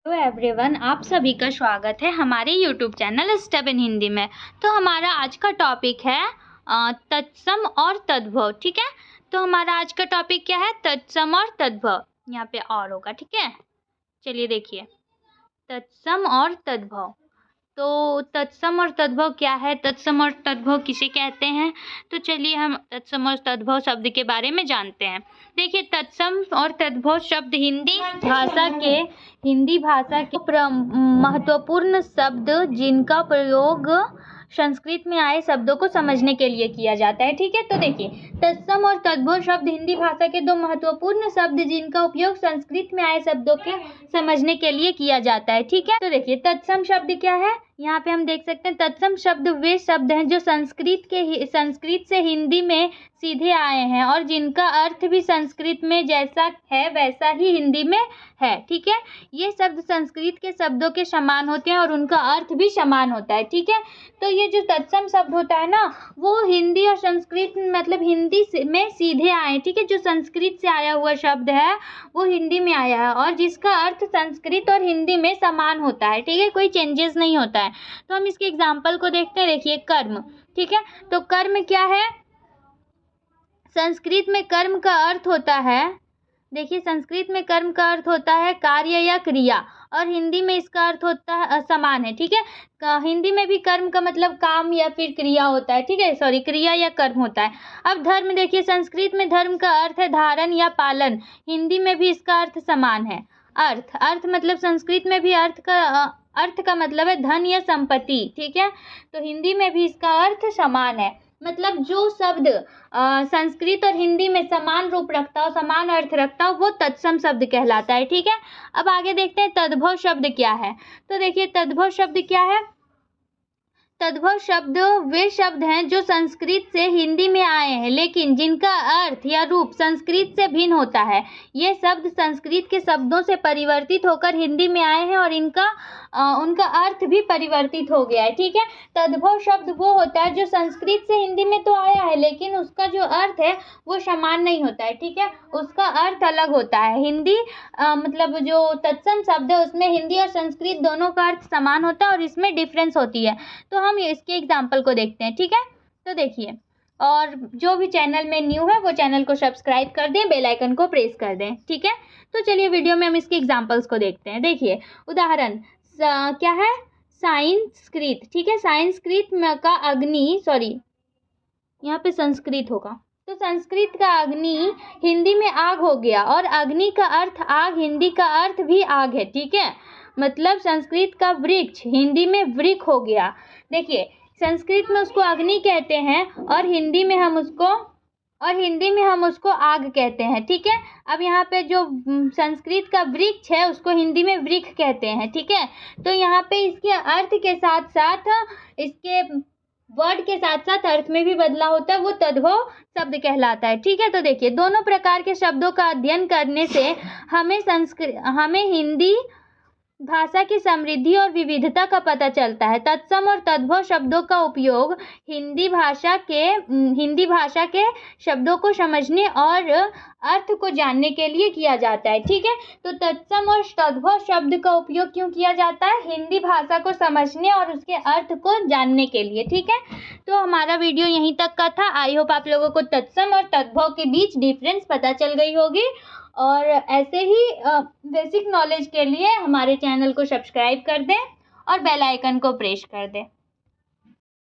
Hello everyone, आप सभी का स्वागत है हमारे YouTube channel step in Hindi में। तो हमारा आज का टॉपिक है तत्सम और तद्भव। ठीक है, तो हमारा आज का टॉपिक क्या है? तत्सम और तद्भव। यहाँ पे और होगा, ठीक है। चलिए देखिए, तत्सम और तद्भव। तो तत्सम और तद्भव क्या है? तत्सम और तद्भव किसे कहते हैं? तो चलिए हम तत्सम और तद्भव शब्द के बारे में जानते हैं। देखिए, तत्सम और तद्भव शब्द हिंदी भाषा के महत्वपूर्ण शब्द जिनका प्रयोग संस्कृत में आए शब्दों को समझने के लिए किया जाता है। ठीक है, तो देखिए, तत्सम और तद्भव शब्द हिंदी भाषा के दो महत्वपूर्ण शब्द जिनका उपयोग संस्कृत में आए शब्दों के समझने के लिए किया जाता है। ठीक है, तो देखिए, तत्सम शब्द क्या है? यहाँ पे हम देख सकते हैं, तत्सम शब्द वे शब्द हैं जो संस्कृत से हिंदी में सीधे आए हैं और जिनका अर्थ भी संस्कृत में जैसा है वैसा ही हिंदी में है। ठीक है, ये शब्द संस्कृत के शब्दों के समान होते हैं और उनका अर्थ भी समान होता है। ठीक है, तो ये जो तत्सम शब्द होता है ना, वो हिंदी और संस्कृत मतलब हिंदी में सीधे आए। ठीक है, जो संस्कृत से आया हुआ शब्द है वो हिंदी में आया है और जिसका अर्थ संस्कृत और हिंदी में समान होता है। ठीक है, कोई चेंजेस नहीं होता है। तो हम इसके एग्जाम्पल को देखते हैं। देखिए, कर्म। ठीक है, तो कर्म क्या है? संस्कृत में कर्म का अर्थ होता है, देखिए, संस्कृत में कर्म का अर्थ होता है कार्य या क्रिया और हिंदी में इसका अर्थ होता है समान है। ठीक है, हिंदी में भी कर्म का मतलब काम या फिर क्रिया होता है। ठीक है, सॉरी, क्रिया या कर्म होता है। अब धर्म देखिए, संस्कृत में धर्म का अर्थ है धारण या पालन, हिंदी में भी इसका अर्थ समान है। अर्थ मतलब संस्कृत में भी अर्थ का मतलब है धन या संपत्ति। ठीक है, तो हिंदी में भी इसका अर्थ समान है। मतलब जो शब्द संस्कृत और हिंदी में समान रूप रखता हो, समान अर्थ रखता हो, वो तत्सम शब्द कहलाता है। ठीक है, अब आगे देखते हैं तद्भव शब्द क्या है। तो देखिए, तद्भव शब्द क्या है? तद्भव शब्द वे शब्द हैं जो संस्कृत से हिंदी में आए हैं लेकिन जिनका अर्थ या रूप संस्कृत से भिन्न होता है। ये शब्द संस्कृत के शब्दों से परिवर्तित होकर हिंदी में आए हैं और उनका अर्थ भी परिवर्तित हो गया है। ठीक है, तद्भव शब्द वो होता है जो संस्कृत से हिंदी में तो आया है लेकिन उसका जो अर्थ है वो समान नहीं होता है। ठीक है, उसका अर्थ अलग होता है। हिंदी मतलब जो तत्सम शब्द है उसमें हिंदी और संस्कृत दोनों का अर्थ समान होता है और इसमें डिफरेंस होती है। तो हम इसके एग्जाम्पल को देखते हैं। ठीक है, तो देखिए, और जो भी चैनल में न्यू है वो चैनल को सब्सक्राइब कर दें, बेल आइकन को प्रेस कर दें। ठीक है, तो चलिए वीडियो में हम इसके एग्जाम्पल्स को देखते हैं। देखिए, उदाहरण क्या है? संस्कृत। ठीक है, संस्कृत का अग्नि, सॉरी, यहाँ पे संस्कृत होगा, तो संस्कृत का अग्नि हिंदी में आग हो गया और अग्नि का अर्थ आग, हिंदी का अर्थ भी आग है। ठीक है, मतलब संस्कृत का वृक्ष हिंदी में वृक्ष हो गया। देखिए, संस्कृत में उसको अग्नि कहते हैं और हिंदी में हम उसको आग कहते हैं। ठीक है, अब यहाँ पे जो संस्कृत का वृक्ष है उसको हिंदी में वृक्ष कहते हैं। ठीक है, तो यहाँ पे इसके अर्थ के साथ साथ इसके वर्ड के साथ साथ अर्थ में भी बदलाव होता है, वो तद्भव शब्द कहलाता है। ठीक है, तो देखिए, दोनों प्रकार के शब्दों का अध्ययन करने से हमें हिंदी भाषा की समृद्धि और विविधता का पता चलता है। तत्सम और तद्भव शब्दों का उपयोग हिंदी भाषा के शब्दों को समझने और अर्थ को जानने के लिए किया जाता है। ठीक है, तो तत्सम और तद्भव शब्द का उपयोग क्यों किया जाता है? हिंदी भाषा को समझने और उसके अर्थ को जानने के लिए। ठीक है, तो हमारा वीडियो यहीं तक का था। आई होप आप लोगों को तत्सम और तद्भव के बीच डिफरेंस पता चल गई होगी और ऐसे ही बेसिक नॉलेज के लिए हमारे चैनल को सब्सक्राइब कर दें और बेल आइकन को प्रेस कर दें।